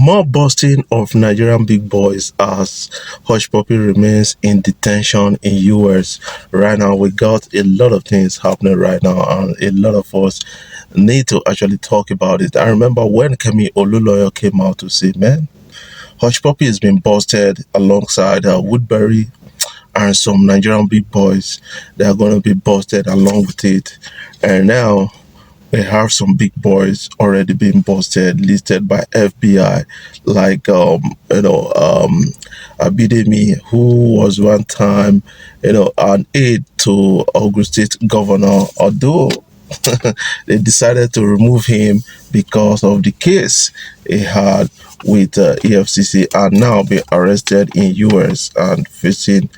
More busting of Nigerian big boys as Hushpuppi remains in detention in US. Right now, we got a lot of things happening right now, and a lot of us need to actually talk about it. I remember when Kemi Oluloyo came out to say, man, Hushpuppi has been busted alongside Woodbury and some Nigerian big boys. They are going to be busted along with it. And now we have some big boys already being busted, listed by FBI, like Abidemi, who was one time an aide to Ogun State Governor, although they decided to remove him because of the case he had with EFCC, and now be arrested in US and facing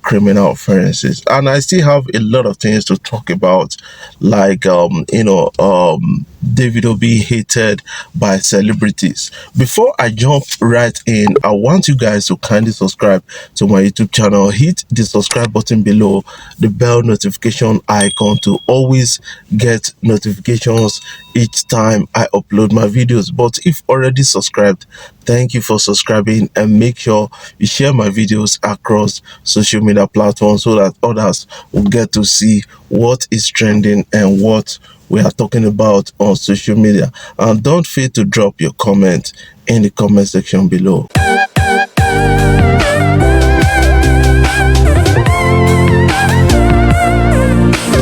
criminal offenses. And I still have a lot of things to talk about, like Davido being hated by celebrities. Before I jump right in, I want you guys to kindly subscribe to my YouTube channel. Hit the subscribe button below, the bell notification icon to always get notifications each time I upload my videos. But if already subscribed, thank you for subscribing, and make sure you share my videos across social media platforms so that others will get to see what is trending and what we are talking about on social media. And don't fail to drop your comment in the comment section below.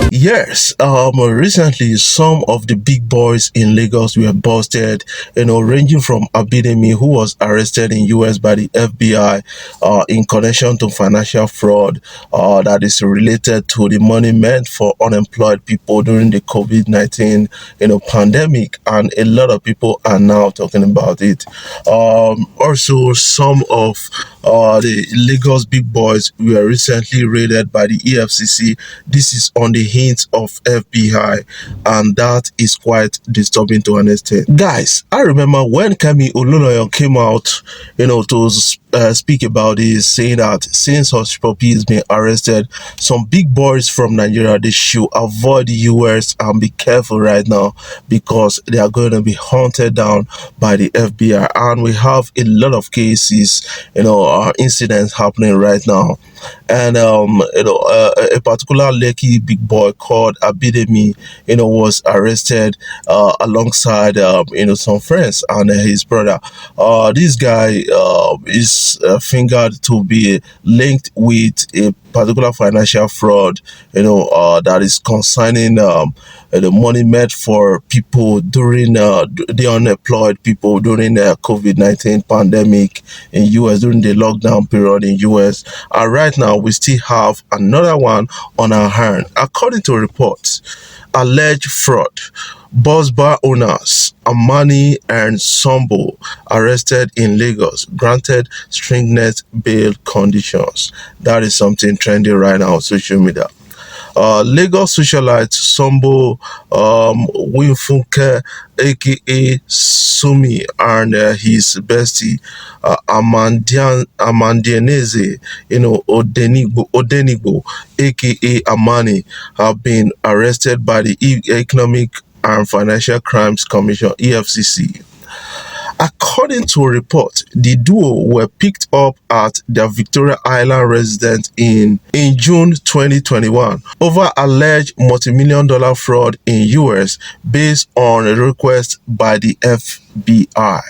Yes, recently some of the big boys in Lagos were busted, ranging from Abidemi, who was arrested in US by the FBI in connection to financial fraud that is related to the money meant for unemployed people during the COVID-19 pandemic, and a lot of people are now talking about it. Also, some of the Lagos big boys were recently raided by the EFCC. This is on the hint of FBI, and that is quite disturbing to an extent. Guys, I remember when Kemi Oluloyo came out, to speak about this, saying that since Hushpuppi has been arrested, some big boys from Nigeria, they should avoid the US and be careful right now, because they are going to be hunted down by the FBI. And we have a lot of cases, incidents happening right now. And a particular Lekki big boy called Abidemi, was arrested alongside some friends and his brother. This guy is fingered to be linked with a particular financial fraud, that is concerning the money made for people during the unemployed people during the COVID-19 pandemic in US, during the lockdown period in US. And right now we still have another one on our hand. According to reports, alleged fraud. Bus bar owners Amani and Sombo arrested in Lagos, granted stringent bail conditions. That is something trendy right now on social media. Lagos socialite Sombo Winfunke, aka Sumi, and his bestie Amandianese, Odenigbo, aka Amani, have been arrested by the Economic and Financial Crimes Commission, EFCC. According to a report, the duo were picked up at their Victoria Island residence in June 2021 over alleged multi-million-dollar fraud in US based on a request by the FBI.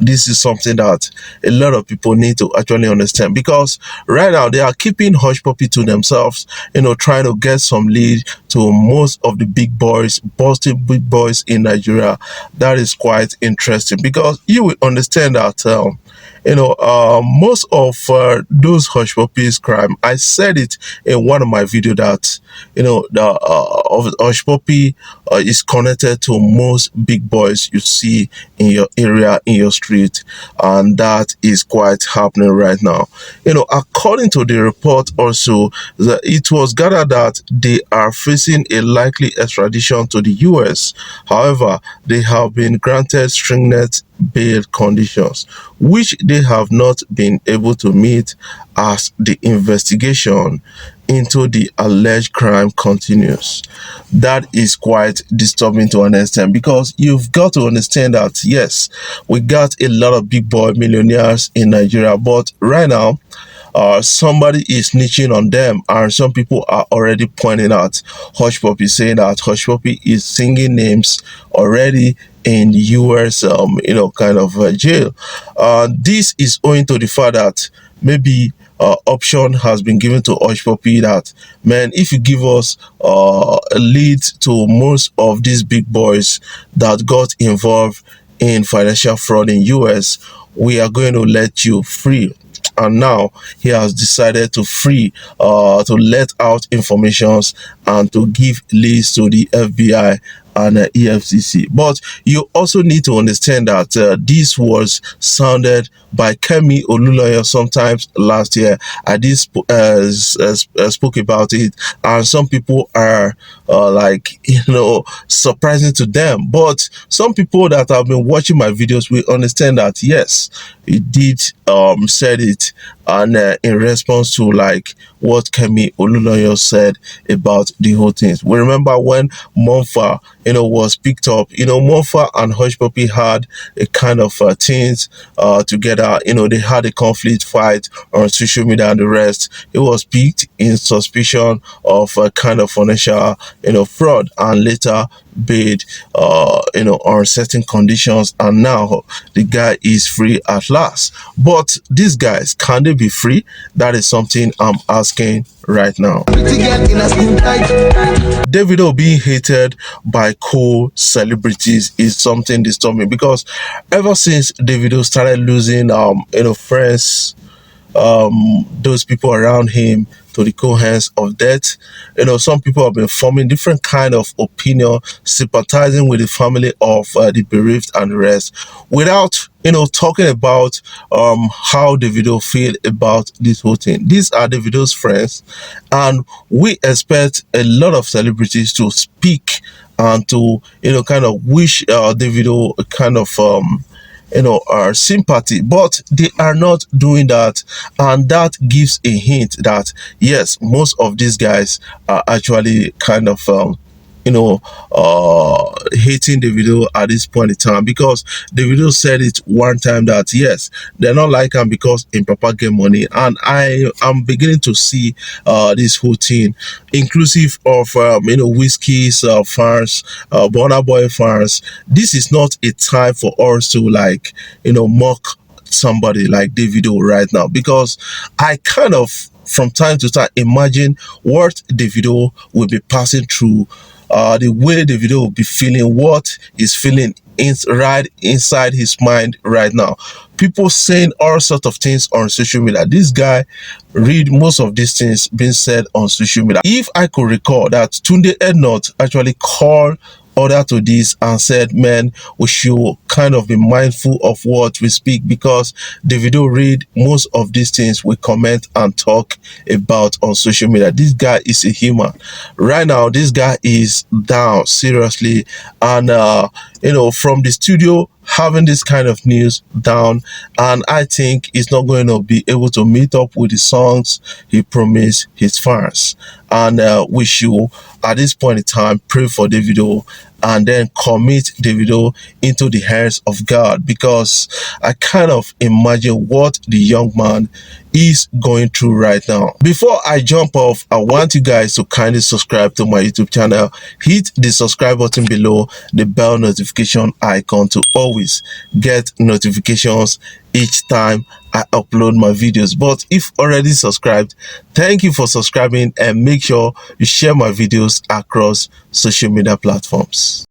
This is something that a lot of people need to actually understand, because right now they are keeping Hushpuppi to themselves, trying to get some lead to most of the big boys, busting big boys in Nigeria. That is quite interesting, because you will understand that most of those Hushpuppi's crime, I said it in one of my videos that the Hushpuppi is connected to most big boys you see in your area, in your street, and that is quite happening right now. According to the report also, that it was gathered that they are facing a likely extradition to the US. However, they have been granted stringent bail conditions, which they have not been able to meet, as the investigation into the alleged crime continues. That is quite disturbing to understand, because you've got to understand that yes, we got a lot of big boy millionaires in Nigeria, but right now somebody is snitching on them, and some people are already pointing out Hushpuppi, saying that Hushpuppi is singing names already in US, kind of jail. This is owing to the fact that maybe option has been given to Hushpuppi that, man, if you give us a lead to most of these big boys that got involved in financial fraud in US, we are going to let you free. And now he has decided to to let out informations and to give leads to the FBI and EFCC. But you also need to understand that this was sounded by Kemi Olunloyo sometimes last year. I did spoke about it, and some people are like, surprising to them. But some people that have been watching my videos will understand that yes, he did said it, and in response to like what Kemi Olunloyo said about the whole thing. We remember when Monfa, was picked up. Monfa and Hushpuppi had a kind of things together. They had a conflict fight on social media and the rest. It was picked in suspicion of a kind of financial, fraud, and later paid, on certain conditions, and now the guy is free at last. But these guys, can they be free? That is something I'm asking right now. Davido being hated by co-celebrities is something disturbing, because ever since Davido started losing friends, those people around him, to the cold hands of death, some people have been forming different kind of opinion, sympathizing with the family of the bereaved and the rest, without talking about how Davido feel about this whole thing. These are Davido's friends, and we expect a lot of celebrities to speak and to kind of wish Davido a kind of our sympathy, but they are not doing that. And that gives a hint that yes, most of these guys are actually kind of hating Davido at this point in time, because Davido said it one time that yes, they're not like him because in Papa get money. And I am beginning to see this whole thing, inclusive of Wizkid's fans, Burna Boy fans. This is not a time for us to like mock somebody like Davido right now, because I kind of from time to time imagine what Davido will be passing through, the way Davido will be feeling, what he's feeling right inside his mind right now. People saying all sorts of things on social media. This guy read most of these things being said on social media. If I could recall that Tunde Ednut actually called order to this and said, man, we should kind of be mindful of what we speak, because Davido read most of these things we comment and talk about on social media. This guy is a human. Right now, this guy is down seriously, and from the studio having this kind of news down, and I think he's not going to be able to meet up with the songs he promised his fans. And we should at this point in time pray for Davido and then commit Davido into the hands of God, because I kind of imagine what the young man is going through right now. Before I jump off, I want you guys to kindly subscribe to my YouTube channel. Hit the subscribe button below, the bell notification icon, to always get notifications each time I upload my videos. But if already subscribed, thank you for subscribing, and make sure you share my videos across social media platforms.